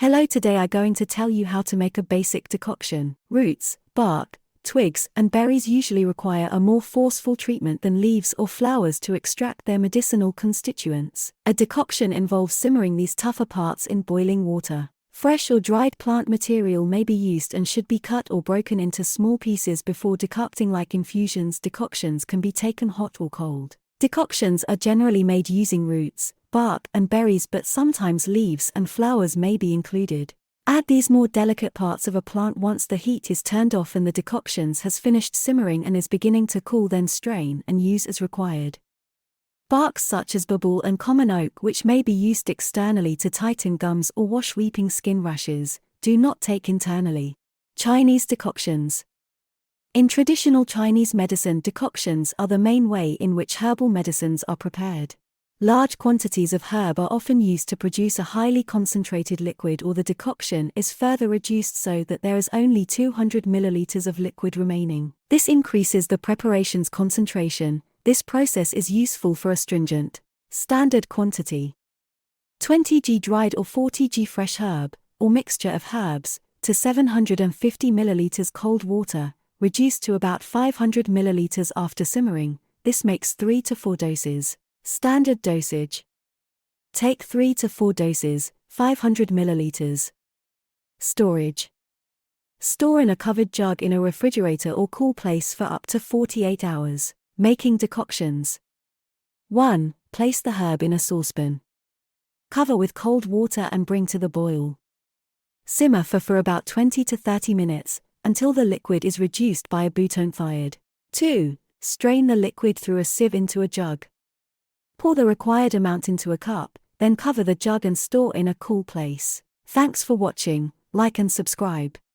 Hello, today I'm going to tell you how to make a basic decoction. Roots, bark, twigs, and berries usually require a more forceful treatment than leaves or flowers to extract their medicinal constituents. A decoction involves simmering these tougher parts in boiling water. Fresh or dried plant material may be used and should be cut or broken into small pieces before decocting. Like infusions, decoctions can be taken hot or cold. Decoctions are generally made using roots, bark, and berries, but sometimes leaves and flowers may be included. Add these more delicate parts of a plant once the heat is turned off and the decoctions has finished simmering and is beginning to cool, then strain and use as required. Barks such as babul and common oak, which may be used externally to tighten gums or wash weeping skin rashes, do not take internally. Chinese decoctions. In traditional Chinese medicine, decoctions are the main way in which herbal medicines are prepared. Large quantities of herb are often used to produce a highly concentrated liquid, or the decoction is further reduced so that there is only 200 milliliters of liquid remaining. This increases the preparation's concentration. This process is useful for astringent. Standard quantity: 20 g dried or 40 g fresh herb, or mixture of herbs, to 750 milliliters cold water, reduced to about 500 milliliters after simmering. This makes 3 to 4 doses. Standard dosage: take 3 to 4 doses, 500 milliliters. Storage: store in a covered jug in a refrigerator or cool place for up to 48 hours. Making decoctions. 1. Place the herb in a saucepan. Cover with cold water and bring to the boil. Simmer for about 20 to 30 minutes, until the liquid is reduced by a bouton fired. 2. Strain the liquid through a sieve into a jug. Pour the required amount into a cup, then cover the jug and store in a cool place. Thanks for watching. Like and subscribe.